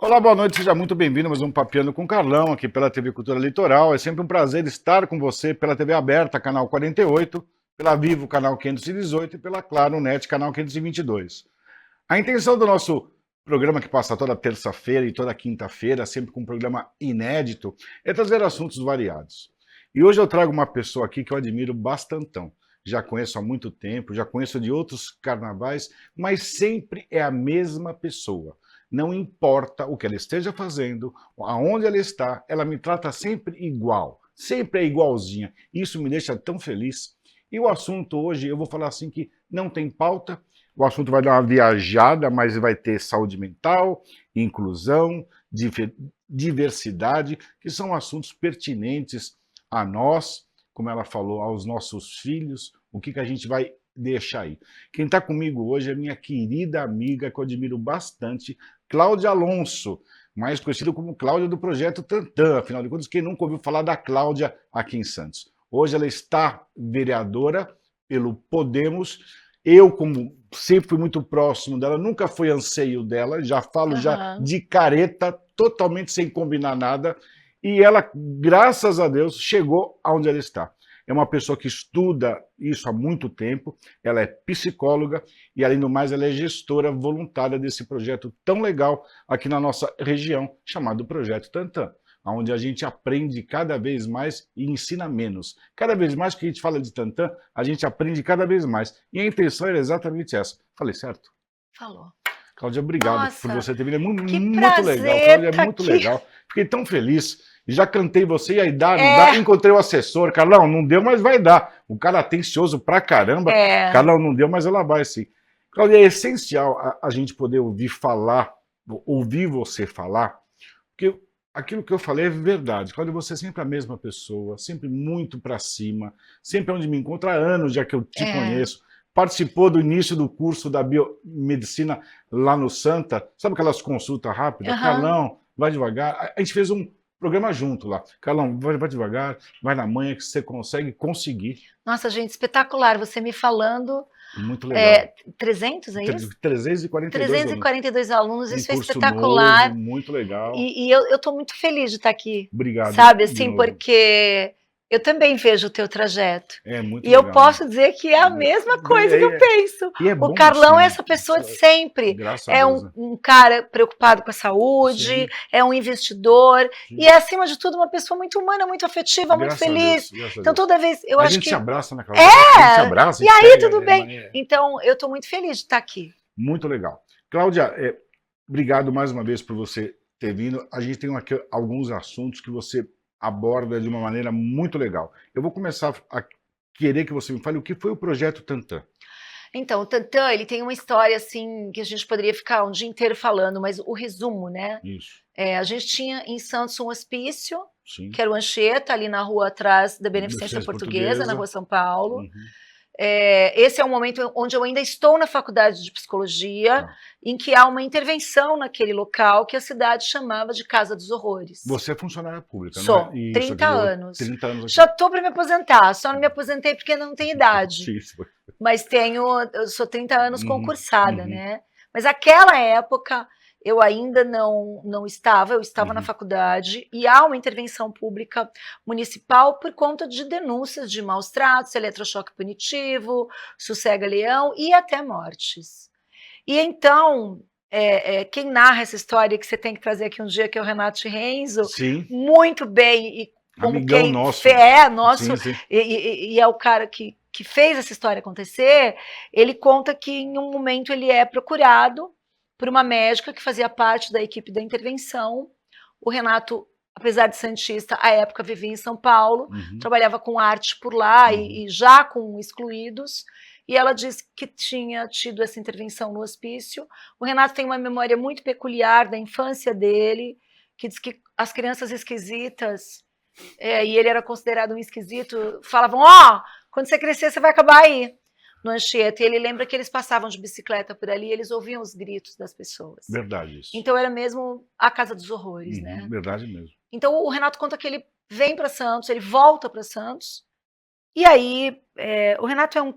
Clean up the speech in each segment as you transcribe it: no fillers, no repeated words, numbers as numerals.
Olá, boa noite, seja muito bem-vindo a mais um Papeando com Carlão, aqui pela TV Cultura Litoral. É sempre um prazer estar com você pela TV aberta, canal 48, pela Vivo, canal 518 e pela Claro Net, canal 522. A intenção do nosso programa, que passa toda terça-feira e toda quinta-feira, sempre com um programa inédito, é trazer assuntos variados. E hoje eu trago uma pessoa aqui que eu admiro bastantão. Já conheço há muito tempo, já conheço de outros carnavais, mas sempre é a mesma pessoa. Não importa o que ela esteja fazendo, aonde ela está, ela me trata sempre igual, sempre é igualzinha. Isso me deixa tão feliz. E o assunto hoje, eu vou falar assim que não tem pauta, o assunto vai dar uma viajada, mas vai ter saúde mental, inclusão, diversidade, que são assuntos pertinentes a nós, como ela falou, aos nossos filhos, o que a gente vai deixar aí. Quem está comigo hoje é minha querida amiga, que eu admiro bastante, Cláudia Alonso, mais conhecida como Cláudia do Projeto Tantan. Afinal de contas, quem nunca ouviu falar da Cláudia aqui em Santos? Hoje ela está vereadora pelo Podemos. Eu, como sempre fui muito próximo dela, nunca foi anseio dela, já falo já Aham. de careta, totalmente sem combinar nada, e ela, graças a Deus, chegou aonde ela está. É uma pessoa que estuda isso há muito tempo, ela é psicóloga e, além do mais, ela é gestora voluntária desse projeto tão legal aqui na nossa região, chamado Projeto Tantan, onde a gente aprende cada vez mais e ensina menos. Cada vez mais que a gente fala de Tantan, a gente aprende cada vez mais. E a intenção era exatamente essa. Falei certo? Falou. Cláudia, obrigado por Nossa, você ter vindo. É muito, que muito legal. prazer Cláudia, é estar muito aqui. legal. Fiquei tão feliz. Já cantei você, e aí dá, não dá? É, Encontrei o assessor. Carlão, não deu, mas vai dar. O cara atencioso pra caramba. é, Carlão, não deu, mas ela vai sim. Cláudia, é essencial a gente poder ouvir falar, ouvir você falar, porque aquilo que eu falei é verdade. Cláudia, você é sempre a mesma pessoa, sempre muito pra cima, sempre onde me encontro há anos já que eu te é. conheço. Participou do início do curso da biomedicina lá no Santa, sabe aquelas consultas rápidas? Aham. Carlão, vai devagar. A gente fez um programa junto lá. Carlão, vai devagar, vai na manhã que você consegue conseguir. Nossa, gente, espetacular. Você me falando, Muito legal. 300, é isso? 342 trezentos e alunos. quarenta e dois alunos, Um isso é curso novo, espetacular. muito legal. E eu estou muito feliz de estar aqui, Obrigado sabe, de assim, novo. porque eu também vejo o teu trajeto. É muito E eu legal. posso dizer que é a mesma coisa que eu penso. E é O bom Carlão é assim, essa pessoa de sempre. graças a É Deus, né? um cara preocupado com a saúde, Sim, é um investidor, e sim. é, acima de tudo, uma pessoa muito humana, muito afetiva, muito Graças a Deus, feliz. graças a Então, Deus. toda vez, eu A acho gente se que. abraça, né, Cláudia? A gente se É! abraça E e aí, pega. tudo bem. Então, eu estou muito feliz de estar aqui. Muito legal. Cláudia, obrigado mais uma vez por você ter vindo. A gente tem aqui alguns assuntos que você aborda de uma maneira muito legal. Eu vou começar a querer que você me fale o que foi o Projeto Tantan. Então, o Tantan, ele tem uma história, assim, que a gente poderia ficar um dia inteiro falando, mas o resumo, né? Isso, A gente tinha em Santos um hospício, sim. que era o Anchieta, ali na rua atrás da Beneficência Deficiência Portuguesa, na portuguesa. rua São Paulo. Uhum, Esse é o momento onde eu ainda estou na faculdade de psicologia, tá. em que há uma intervenção naquele local que a cidade chamava de Casa dos Horrores. Você é funcionária pública, não é? Sou, Isso, 30 quer dizer, anos. 30 anos Já aqui. estou para me aposentar, só não me aposentei porque não tenho idade. Isso. Mas eu sou 30 anos Uhum, concursada, uhum, né? Mas aquela época eu ainda não estava, eu estava na uhum. faculdade e há uma intervenção pública municipal por conta de denúncias de maus tratos, eletrochoque punitivo, sossega-leão e até mortes. E então, quem narra essa história que você tem que trazer aqui um dia, que é o Renato Renzo, Sim, muito bem, e como amigão quem nosso. é nosso, Sim, sim. e é o cara que fez essa história acontecer, ele conta que em um momento ele é procurado por uma médica que fazia parte da equipe da intervenção. O Renato, apesar de santista, à época vivia em São Paulo, Uhum, trabalhava com arte por lá uhum. e já com excluídos, e ela diz que tinha tido essa intervenção no hospício. O Renato tem uma memória muito peculiar da infância dele, que diz que as crianças esquisitas, e ele era considerado um esquisito, falavam, quando você crescer você vai acabar aí, no Anchieta. E ele lembra que eles passavam de bicicleta por ali e eles ouviam os gritos das pessoas. Verdade isso. Então era mesmo a Casa dos Horrores, Uhum, né? verdade mesmo. Então o Renato conta que ele vem para Santos, ele volta para Santos, e aí o Renato é um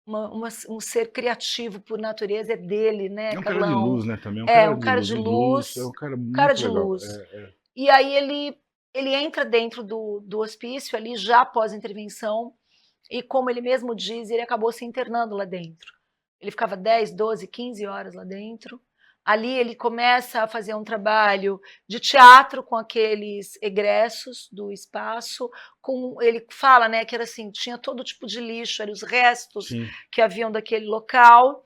um ser criativo por natureza, é dele, né, É um cara de Carlão? luz, né, também, Um cara de de luz, é luz, um cara cara muito de legal. luz. E aí ele entra dentro do hospício ali, já após a intervenção, e como ele mesmo diz, ele acabou se internando lá dentro. Ele ficava 10, 12, 15 horas lá dentro. Ali ele começa a fazer um trabalho de teatro com aqueles egressos do espaço, ele fala, né, que era assim, tinha todo tipo de lixo, eram os restos Sim. que haviam daquele local,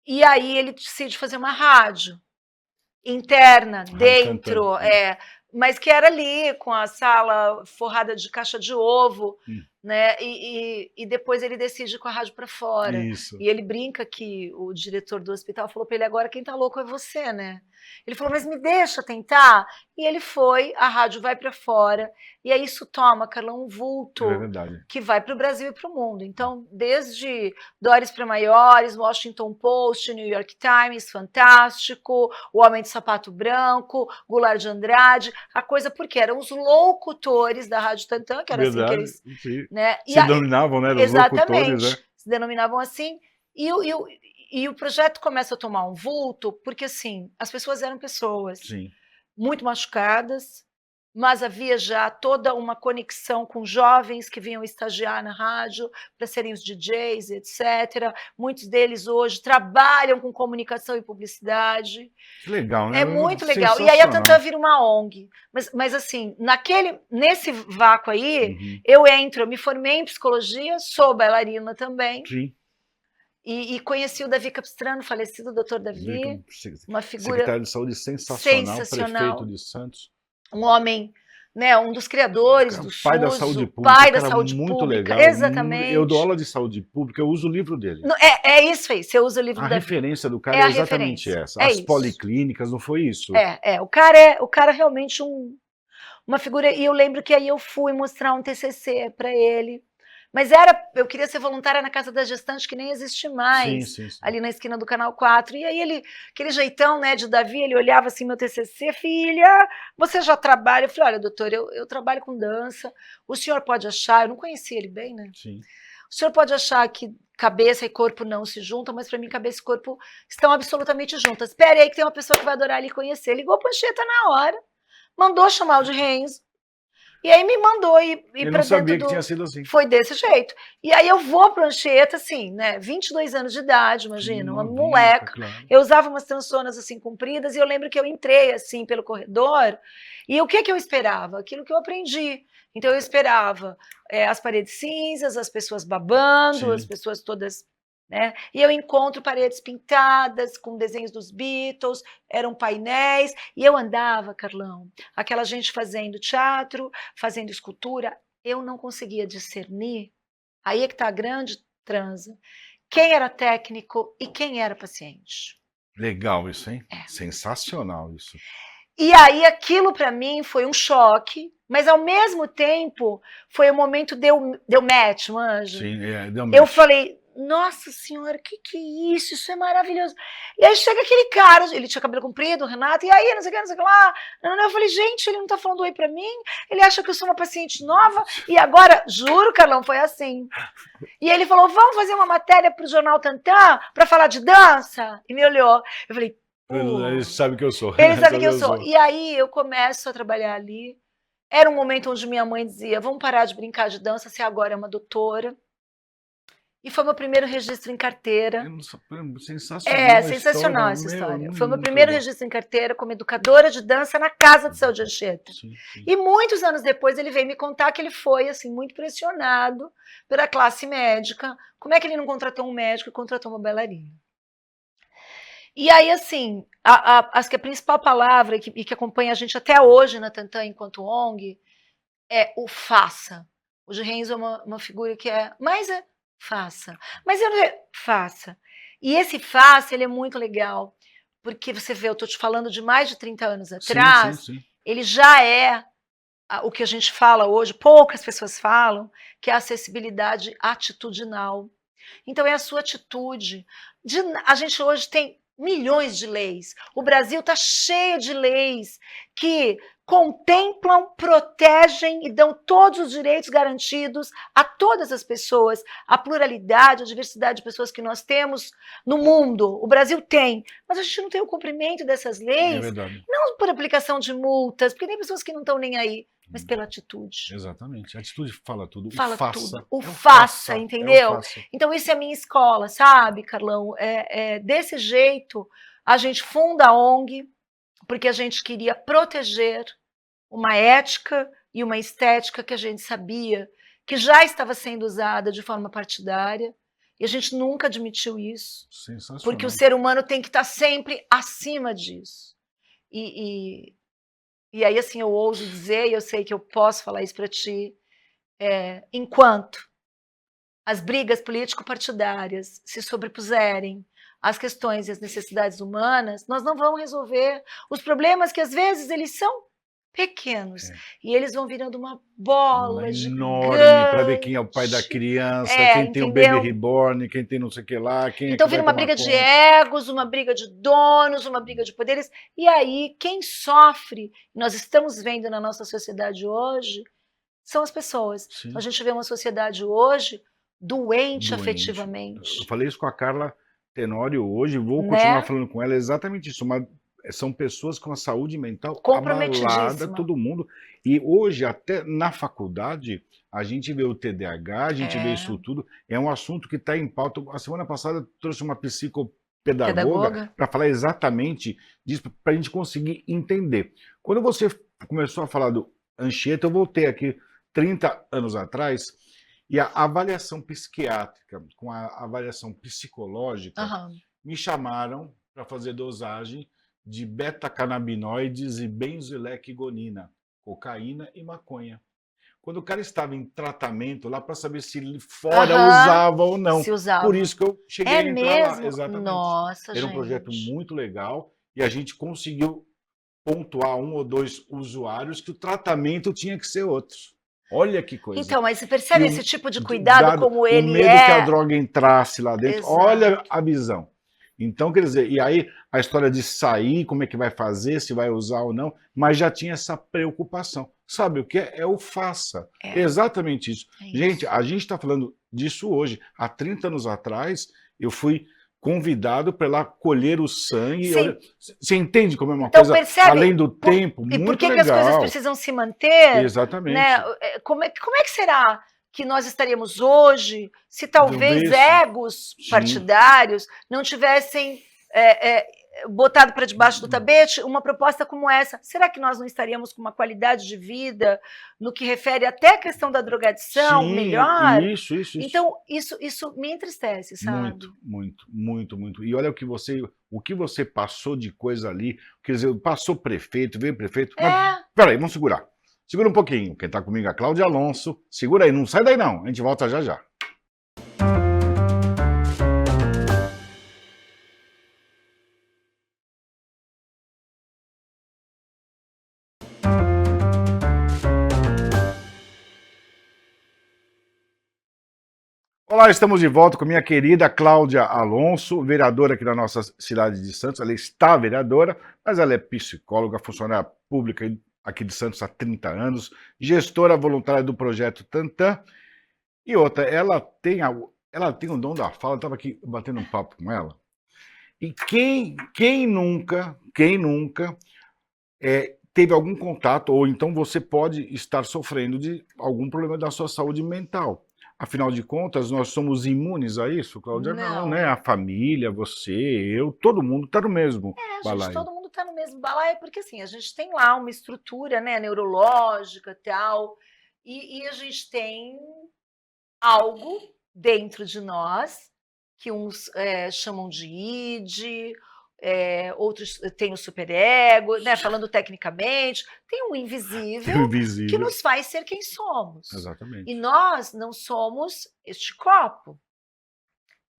e aí ele decide fazer uma rádio interna, dentro, mas que era ali, com a sala forrada de caixa de ovo, né? E depois ele decide ir com a rádio para fora. Isso. E ele brinca que o diretor do hospital falou para ele: agora quem tá louco é você, né? Ele falou: mas me deixa tentar. E ele foi, a rádio vai para fora, e aí isso toma, Carlão, um vulto que vai para o Brasil e para o mundo. Então, desde Dores para Maiores, Washington Post, New York Times, Fantástico, O Homem de Sapato Branco, Goulart de Andrade, a coisa porque eram os locutores da Rádio Tantã, que era assim que eles... Né? Se denominavam, né? Exatamente, locutores, né? se denominavam assim. E o projeto começa a tomar um vulto, porque assim, as pessoas eram pessoas muito machucadas, mas havia já toda uma conexão com jovens que vinham estagiar na rádio para serem os DJs, etc. Muitos deles hoje trabalham com comunicação e publicidade. Que legal, né? É muito legal. E aí a Tantã vira uma ONG. Mas assim, nesse vácuo aí, eu me formei em psicologia, sou bailarina também. Sim. E conheci o Davi Capistrano, falecido doutor Davi, uma figura secretário de saúde sensacional, prefeito de Santos. Um homem, né, um dos criadores do SUS, pai da saúde pública, pai da saúde muito pública, legal. Exatamente. Eu dou aula de saúde pública, eu uso o livro dele. É isso aí, você usa o livro da... A referência do cara é exatamente essa. As policlínicas, não foi isso? O cara é realmente uma figura, e eu lembro que aí eu fui mostrar um TCC para ele, mas eu queria ser voluntária na Casa da Gestante, que nem existe mais, sim. ali na esquina do Canal 4, e aí aquele jeitão, né, de Davi, ele olhava assim, meu TCC, filha, você já trabalha? Eu falei, olha, doutor, eu trabalho com dança, o senhor pode achar, eu não conhecia ele bem, né? Sim. O senhor pode achar que cabeça e corpo não se juntam, mas para mim cabeça e corpo estão absolutamente juntas. Espere aí que tem uma pessoa que vai adorar lhe conhecer. Ligou a Pancheta na hora, mandou chamar o de Renzo, e aí me mandou ir para dentro que tinha sido assim. Foi desse jeito. E aí eu vou para Anchieta, assim, né, 22 anos de idade, imagina, uma moleca. Claro. Eu usava umas trançonas assim compridas e eu lembro que eu entrei assim pelo corredor e o que eu esperava? Aquilo que eu aprendi. Então eu esperava as paredes cinzas, as pessoas babando, as pessoas todas... Né? E eu encontro paredes pintadas com desenhos dos Beatles, eram painéis, e eu andava, Carlão, aquela gente fazendo teatro, fazendo escultura, eu não conseguia discernir, aí é que está a grande transa, quem era técnico e quem era paciente. Legal isso, hein? Sensacional isso. E aí aquilo para mim foi um choque, mas ao mesmo tempo foi o momento deu match, manja. Sim, deu match. Eu falei, nossa senhora, que é isso? Isso é maravilhoso. E aí chega aquele cara, ele tinha cabelo comprido, o Renato, e aí, não sei o que lá. Eu falei, gente, ele não tá falando oi pra mim? Ele acha que eu sou uma paciente nova? E agora, juro, Carlão, foi assim. E ele falou, vamos fazer uma matéria pro Jornal Tantã pra falar de dança? E me olhou. Eu falei, ele sabe que eu sou. Ele sabe que eu sou. E aí eu começo a trabalhar ali. Era um momento onde minha mãe dizia, vamos parar de brincar de dança, você agora é uma doutora. E foi meu primeiro registro em carteira. Sensacional. Sensacional essa história. Foi meu primeiro registro em carteira como educadora de dança na Casa de Saúde Anchieta. E muitos anos depois ele veio me contar que ele foi assim muito pressionado pela classe médica. Como é que ele não contratou um médico e contratou uma bailarina? E aí, assim, acho que a principal palavra que acompanha a gente até hoje na Tantã enquanto ONG é o faça. O Renzo é uma figura que faça. Mas eu não... Faça. E esse faça, ele é muito legal, porque você vê, eu estou te falando de mais de 30 anos atrás, sim. Ele já é o que a gente fala hoje, poucas pessoas falam, que é a acessibilidade atitudinal. Então é a sua atitude. A gente hoje tem milhões de leis. O Brasil está cheio de leis que contemplam, protegem e dão todos os direitos garantidos a todas as pessoas, a pluralidade, a diversidade de pessoas que nós temos no mundo. O Brasil tem, mas a gente não tem o cumprimento dessas É leis, verdade. não por aplicação de multas, porque tem pessoas que não estão nem aí, mas pela atitude. Exatamente. A atitude fala tudo. Fala o faça. tudo. O É faça, é entendeu? o faça. Então, isso é a minha escola, sabe, Carlão? Desse jeito, a gente funda a ONG, porque a gente queria proteger uma ética e uma estética que a gente sabia que já estava sendo usada de forma partidária, e a gente nunca admitiu isso, Sensacional. porque o ser humano tem que estar sempre acima disso. E aí, assim, eu ouso dizer, e eu sei que eu posso falar isso para ti, enquanto as brigas político-partidárias se sobrepuserem às questões e às necessidades humanas, nós não vamos resolver os problemas que, às vezes, eles são pequenos. E eles vão virando uma bola enorme para ver gigante. quem é o pai da criança, quem tem o entendeu? baby reborn, quem tem não sei o que lá, quem Então é que vira vai uma tomar briga de conta. egos, uma briga de donos, uma briga de poderes. E aí, quem sofre, nós estamos vendo na nossa sociedade hoje, são as pessoas. Sim. A gente vê uma sociedade hoje doente afetivamente. Eu falei isso com a Carla Tenório hoje, vou continuar falando com ela, exatamente isso. São pessoas com a saúde mental abalada, todo mundo. E hoje, até na faculdade, a gente vê o TDAH, a gente vê isso tudo. É um assunto que está em pauta. A semana passada trouxe uma psicopedagoga para falar exatamente disso, para a gente conseguir entender. Quando você começou a falar do Anchieta, eu voltei aqui 30 anos atrás, e a avaliação psiquiátrica com a avaliação psicológica me chamaram para fazer dosagem de beta-canabinoides e benzoilequigonina, cocaína e maconha. Quando o cara estava em tratamento lá para saber se ele fora usava ou não. Se usava. Por isso que eu cheguei a entrar lá. Exatamente. Nossa, Era um projeto muito legal e a gente conseguiu pontuar 1 ou 2 usuários que o tratamento tinha que ser outro. Olha que coisa. Então, mas você percebe esse tipo de cuidado como ele é? O medo que a droga entrasse lá dentro. Exato. Olha a visão. Então, quer dizer, e aí a história de sair, como é que vai fazer, se vai usar ou não, mas já tinha essa preocupação. Sabe o que é? É o faça. Exatamente isso. Gente, a gente está falando disso hoje. Há 30 anos atrás, eu fui convidado para lá colher o sangue. Olha, você entende como é uma coisa além do tempo? Muito legal. E por que as coisas precisam se manter? Exatamente. Né? Como é que será que nós estaríamos hoje se talvez egos partidários não tivessem botado para debaixo do tapete uma proposta como essa? Será que nós não estaríamos com uma qualidade de vida no que refere até a questão da drogadição melhor? Isso. Então, isso me entristece, sabe? Muito. E olha o que você passou de coisa ali, quer dizer, passou prefeito, veio prefeito. Mas, peraí, vamos segurar. Segura um pouquinho. Quem está comigo é a Cláudia Alonso. Segura aí, não sai daí não. A gente volta já já. Olá, estamos de volta com minha querida Cláudia Alonso, vereadora aqui da nossa cidade de Santos. Ela está vereadora, mas ela é psicóloga, funcionária pública aqui de Santos há 30 anos, gestora voluntária do projeto Tantan. E outra, ela tem o dom da fala, eu estava aqui batendo um papo com ela. E quem nunca teve algum contato, ou então você pode estar sofrendo de algum problema da sua saúde mental. Afinal de contas, nós somos imunes a isso, Cláudia? Não, né? A família, você, eu, todo mundo está no mesmo balaio. Todo mundo está no mesmo balaio, porque assim, a gente tem lá uma estrutura, né, neurológica e tal, e a gente tem algo dentro de nós que uns chamam de id, outros têm o superego, né, falando tecnicamente, tem um invisível que nos faz ser quem somos. Exatamente. E nós não somos este copo.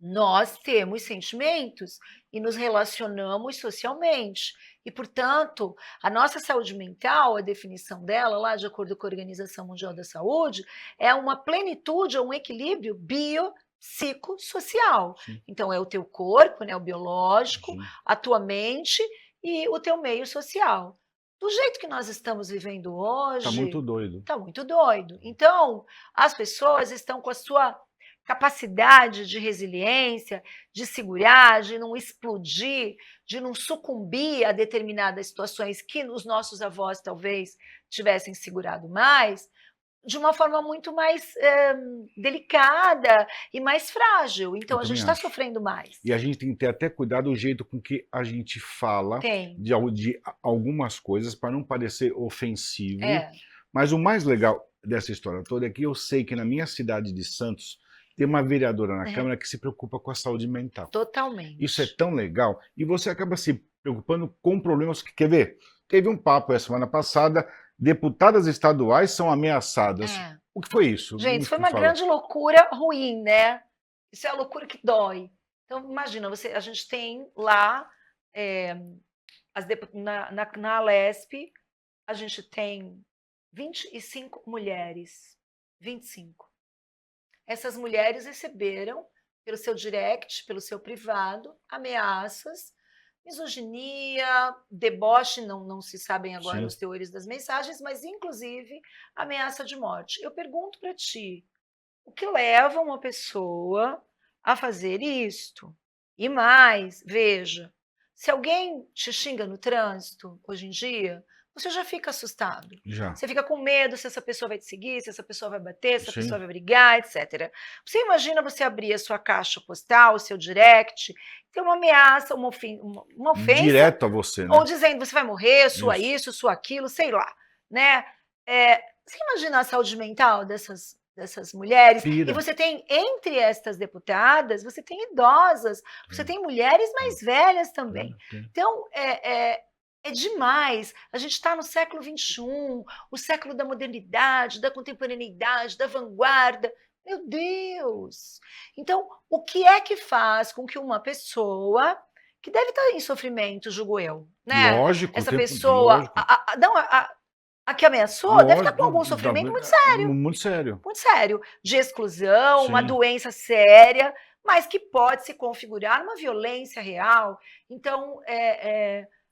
Nós temos sentimentos e nos relacionamos socialmente. E, portanto, a nossa saúde mental, a definição dela, lá de acordo com a Organização Mundial da Saúde, é uma plenitude ou um equilíbrio biopsicossocial. Então, é o teu corpo, né, o biológico, a tua mente e o teu meio social. do jeito que nós estamos vivendo Tá hoje, muito doido. está muito doido. Então, as pessoas estão com a sua capacidade de resiliência, de segurar, de não explodir, de não sucumbir a determinadas situações que os nossos avós talvez tivessem segurado mais, de uma forma muito mais delicada e mais frágil. Então, Eu a gente também está acho. sofrendo mais. E a gente tem que ter até cuidado do jeito com que a gente fala Tem. de algumas coisas para não parecer ofensivo. É. Mas o mais legal dessa história toda é que eu sei que na minha cidade de Santos tem uma vereadora na Câmara que se preocupa com a saúde mental. Totalmente. Isso é tão legal. E você acaba se preocupando com problemas que, quer ver? Teve um papo essa semana passada, deputadas estaduais são ameaçadas. É. O que foi isso? Gente, Me foi uma fala. grande loucura ruim, né? Isso é a loucura que dói. Então, imagina, a gente tem lá, na Alesp, a gente tem 25 mulheres. 25. Essas mulheres receberam, pelo seu direct, pelo seu privado, ameaças, misoginia, deboche, não se sabem agora Sim. os teores das mensagens, mas inclusive ameaça de morte. Eu pergunto para ti, o que leva uma pessoa a fazer isto? E mais, veja, se alguém te xinga no trânsito, hoje em dia, você já fica assustado. Já. Você fica com medo se essa pessoa vai te seguir, se essa pessoa vai bater, se essa Sim. pessoa vai brigar, etc. Você imagina você abrir a sua caixa postal, o seu direct, ter uma ameaça, uma ofensa, Direto a você, né? ou dizendo você vai morrer, sua Isso. isso, sua aquilo, sei lá, né? Você imagina a saúde mental dessas mulheres? Pira. E você tem, entre estas deputadas, você tem idosas, você tem mulheres mais velhas também. Então, é demais. A gente está no século XXI, o século da modernidade, da contemporaneidade, da vanguarda. Meu Deus! Então, o que é que faz com que uma pessoa que deve estar em sofrimento, julgo eu, né? Lógico. Essa pessoa, lógico. a que ameaçou, deve estar com algum sofrimento muito sério. Muito sério. Muito sério. De exclusão, Sim. uma doença séria, mas que pode se configurar uma violência real. Então,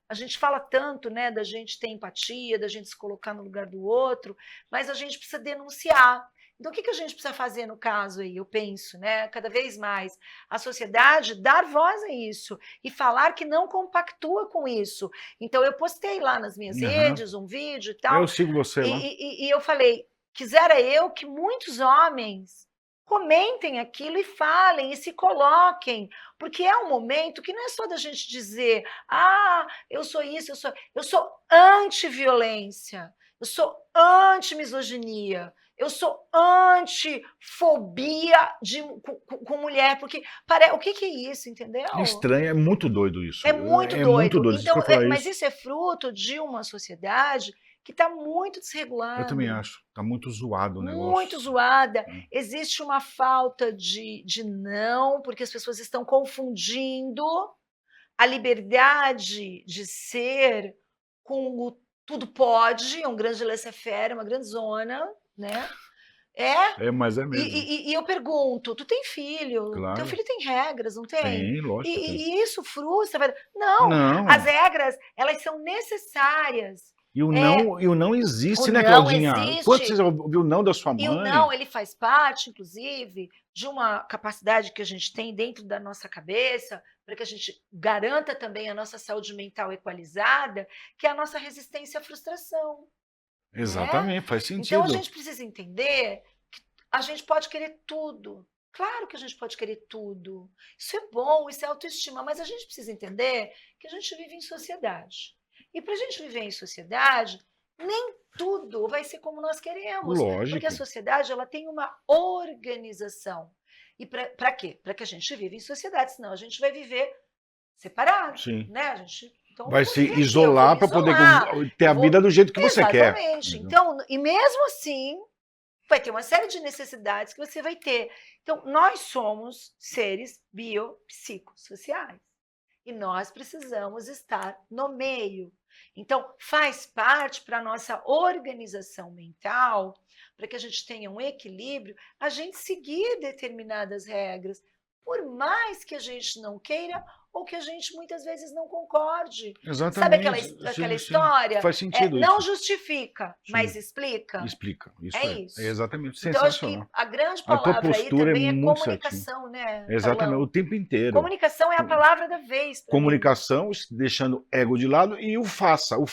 a gente fala tanto, né, da gente ter empatia, da gente se colocar no lugar do outro, mas a gente precisa denunciar. Então, o que a gente precisa fazer no caso aí? Eu penso, né, cada vez mais, a sociedade dar voz a isso e falar que não compactua com isso. Então, eu postei lá nas minhas redes um vídeo e tal. Eu sigo você lá. E eu falei, quisera eu que muitos homens comentem aquilo e falem e se coloquem, porque é um momento que não é só da gente dizer, eu sou isso, eu sou anti-violência, eu sou anti-misoginia, eu sou anti-fobia com mulher, porque o que é isso, entendeu? É estranho, é muito doido isso. É muito doido. Então, mas isso é fruto de uma sociedade que está muito desregulada. Eu também acho. Está muito zoado o negócio. Muito zoada. Existe uma falta de não, porque as pessoas estão confundindo a liberdade de ser com o tudo pode, é um grande laissez-faire, uma grande zona, né? Mas é mesmo. E eu pergunto, tu tem filho? Claro. Teu filho tem regras, não tem? Tem, lógico. E isso frustra? Não, as regras, elas são necessárias. E o não existe, o né, não Claudinha? existe. Quanto você já ouviu o não da sua mãe? E o não, ele faz parte, inclusive, de uma capacidade que a gente tem dentro da nossa cabeça, para que a gente garanta também a nossa saúde mental equalizada, que é a nossa resistência à frustração. Exatamente, faz sentido. Então, a gente precisa entender que a gente pode querer tudo. Claro que a gente pode querer tudo. Isso é bom, isso é autoestima, mas a gente precisa entender que a gente vive em sociedade. E para a gente viver em sociedade, nem tudo vai ser como nós queremos. Lógico. Porque a sociedade ela tem uma organização. E para quê? Para que a gente viva em sociedade, senão a gente vai viver separado. Sim. Né? A gente vai se isolar para poder ter a vida do jeito que você quer. Exatamente. Então, e mesmo assim, vai ter uma série de necessidades que você vai ter. Então, nós somos seres biopsicossociais. E nós precisamos estar no meio. Então, faz parte para a nossa organização mental, para que a gente tenha um equilíbrio, a gente seguir determinadas regras, por mais que a gente não queira ou que a gente muitas vezes não concorde. Exatamente. Sabe aquela história? Faz sentido não isso. justifica, mas explica? Explica. Isso É é. isso. É exatamente. Então, eu acho que Sensacional. a grande A tua palavra aí postura também é é muito certinha. comunicação, né, Exatamente, Carlão? o tempo inteiro. Comunicação é a palavra da vez pra mim. Comunicação, deixando ego de lado, e o faça. O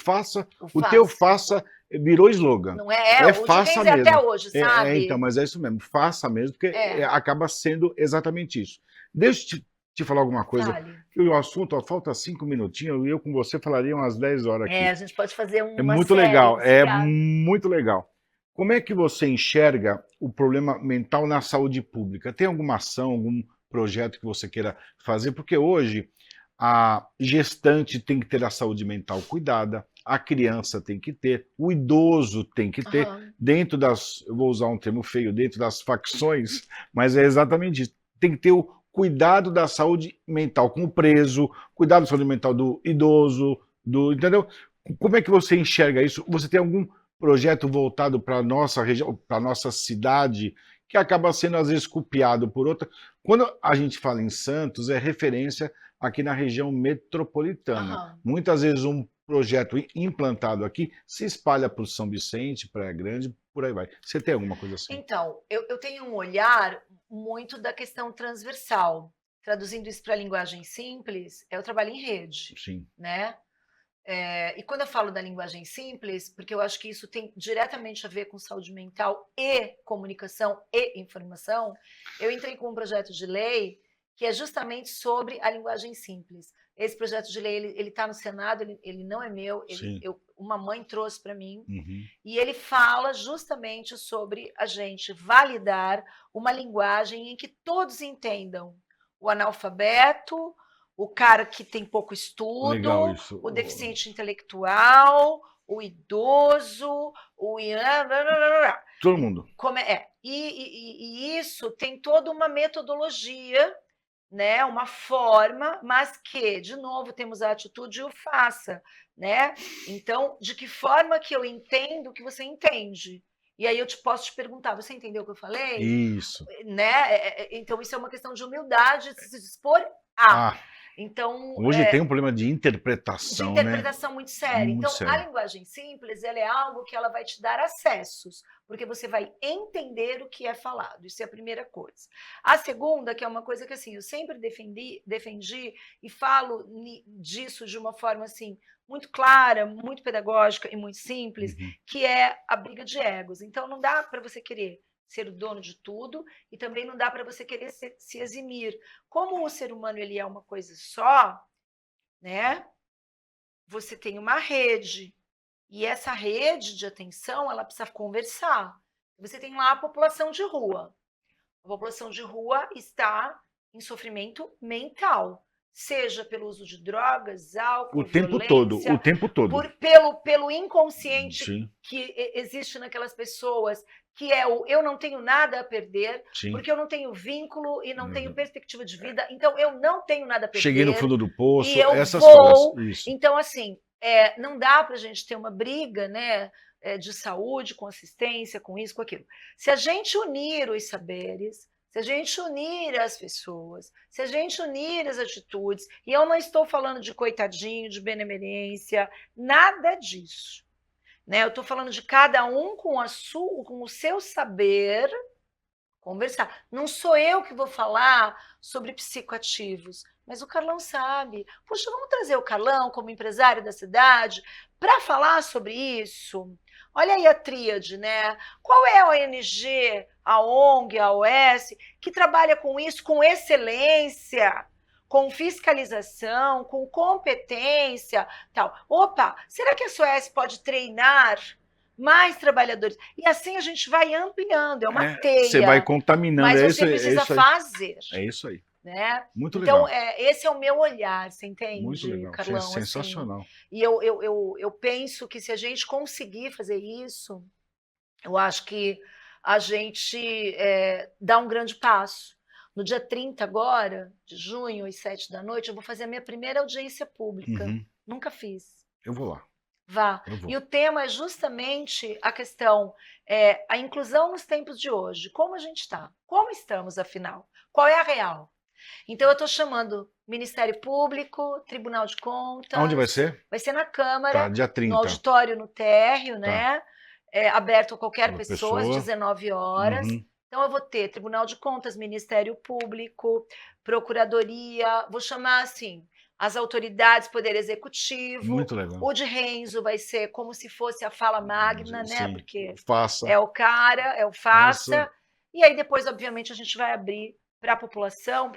teu faça. faça virou slogan. Não é? O de faça quem é até mesmo. hoje, sabe? Então, mas é isso mesmo. Faça mesmo, porque acaba sendo exatamente isso. Deixa eu te falar alguma coisa. Fale. Que o assunto, ó, falta 5 minutinhos, e eu com você falaria umas 10 horas aqui. A gente pode fazer uma É muito série legal, desse muito legal. Como é que você enxerga o problema mental na saúde pública? Tem alguma ação, algum projeto que você queira fazer? Porque hoje a gestante tem que ter a saúde mental cuidada, a criança tem que ter, o idoso tem que ter, dentro das, eu vou usar um termo feio, dentro das facções, mas é exatamente isso. Tem que ter o cuidado da saúde mental com o preso, cuidado da saúde mental do idoso, entendeu? Como é que você enxerga isso? Você tem algum projeto voltado para a nossa região, para a nossa cidade, que acaba sendo às vezes copiado por outra? Quando a gente fala em Santos, é referência aqui na região metropolitana. Muitas vezes um projeto implantado aqui se espalha por São Vicente, Praia Grande, por aí vai. Você tem alguma coisa assim? Então, eu tenho um olhar muito da questão transversal. Traduzindo isso para a linguagem simples, eu trabalho em rede. Sim. Né? E quando eu falo da linguagem simples, porque eu acho que isso tem diretamente a ver com saúde mental e comunicação e informação, eu entrei com um projeto de lei que é justamente sobre a linguagem simples. Esse projeto de lei, ele está no Senado, ele não é meu, uma mãe trouxe para mim, e ele fala justamente sobre a gente validar uma linguagem em que todos entendam o analfabeto, o cara que tem pouco estudo, o deficiente intelectual, o idoso, todo mundo. E isso tem toda uma metodologia, né, uma forma, mas que, de novo, temos a atitude e o faça, né? Então, de que forma que eu entendo que você entende? E aí eu posso te perguntar, você entendeu o que eu falei? Isso. Né? Então, isso é uma questão de humildade, de se dispor a. Então, hoje tem um problema de interpretação, de interpretação, né? Muito sério. Muito então, sério. A linguagem simples, ela é algo que ela vai te dar acessos, porque você vai entender o que é falado. Isso é a primeira coisa. A segunda, que é uma coisa que assim, eu sempre defendi e falo disso de uma forma assim muito clara, muito pedagógica e muito simples, que é a briga de egos. Então, não dá para você querer ser o dono de tudo, e também não dá para você querer se eximir. Como o ser humano ele é uma coisa só, né? Você tem uma rede, e essa rede de atenção, ela precisa conversar. Você tem lá a população de rua. A população de rua está em sofrimento mental, seja pelo uso de drogas, álcool, o tempo todo. Pelo inconsciente que existe naquelas pessoas, que é o eu não tenho nada a perder, porque eu não tenho vínculo e não tenho perspectiva de vida, então eu não tenho nada a perder. Cheguei no fundo do poço, e eu essas vou. coisas. Isso. Então, assim, não dá para a gente ter uma briga, né, de saúde, com assistência, com isso, com aquilo. Se a gente unir os saberes, se a gente unir as pessoas, se a gente unir as atitudes, e eu não estou falando de coitadinho, de benemerência, nada disso. Né? Eu estou falando de cada um com o seu saber conversar. Não sou eu que vou falar sobre psicoativos, mas o Carlão sabe. Poxa, vamos trazer o Carlão como empresário da cidade para falar sobre isso? Olha aí a tríade, né? Qual é a ONG, a ONG, a OS, que trabalha com isso com excelência, com fiscalização, com competência, tal? Opa, será que a SOS pode treinar mais trabalhadores? E assim a gente vai ampliando, é uma teia. Você vai contaminando. Mas você precisa fazer. É isso aí. Né? Muito então, legal. Esse é o meu olhar, você entende, muito legal. Carlão? Sensacional. Assim, e eu penso que se a gente conseguir fazer isso, eu acho que a gente dá um grande passo. No dia 30 agora, de junho, às 7 da noite, eu vou fazer a minha primeira audiência pública. Nunca fiz. Eu vou lá. Vá. E o tema é justamente a questão, a inclusão nos tempos de hoje. Como a gente está? Como estamos, afinal? Qual é a real? Então eu estou chamando Ministério Público, Tribunal de Contas. Aonde vai ser? Vai ser na Câmara, Tá, dia 30. no auditório no térreo, né? Aberto a qualquer Uma pessoa, às pessoa. 19 horas. Uhum. Então eu vou ter Tribunal de Contas, Ministério Público, Procuradoria, vou chamar assim, as autoridades, Poder Executivo. Muito legal. O de Renzo vai ser como se fosse a fala magna, né? Sim, Porque faça. é o cara, é o faça. E aí depois, obviamente, a gente vai abrir para a população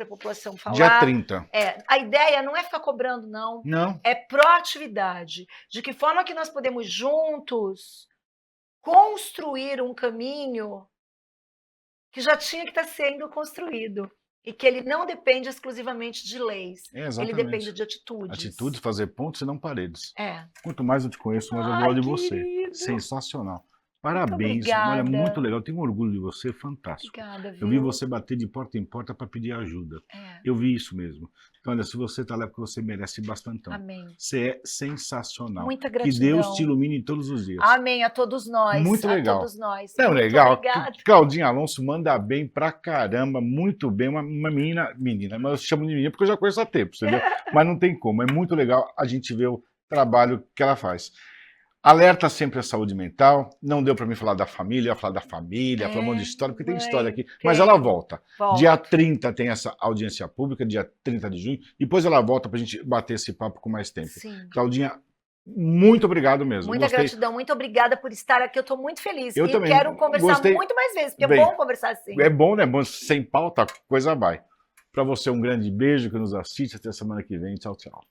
falar. Dia 30. A ideia não é ficar cobrando, não. Não. É proatividade. De que forma que nós podemos juntos construir um caminho que já tinha que estar sendo construído. E que ele não depende exclusivamente de leis. Ele depende de atitudes. Atitudes, fazer pontos e não paredes. É. Quanto mais eu te conheço, mais eu gosto de você. Sensacional. Parabéns. Olha, muito legal. Eu tenho orgulho de você, fantástico. Obrigada, viu? Eu vi você bater de porta em porta para pedir ajuda. Eu vi isso mesmo. Então, olha, se você está lá, é porque você merece bastantão. Amém. Você é sensacional. Muita gratidão. Que Deus te ilumine todos os dias. Amém, a todos nós. Muito legal. A todos nós. Não, muito legal. Obrigada. Claudinha Alonso manda bem pra caramba, muito bem. Uma menina, mas eu chamo de menina porque eu já conheço há tempo, entendeu? Mas não tem como. É muito legal a gente ver o trabalho que ela faz. Alerta sempre a saúde mental. Não deu para mim falar da família, falar um monte de história, porque tem história aqui. Mas ela volta. Dia 30 tem essa audiência pública, dia 30 de junho. Depois ela volta para a gente bater esse papo com mais tempo. Sim. Claudinha, muito obrigado mesmo. Muita gratidão, muito obrigada por estar aqui. Eu estou muito feliz. Eu também quero conversar muito mais vezes, porque é bom conversar assim. É bom, né? Sem pauta, coisa vai. Para você, um grande beijo que nos assiste. Até semana que vem. Tchau, tchau.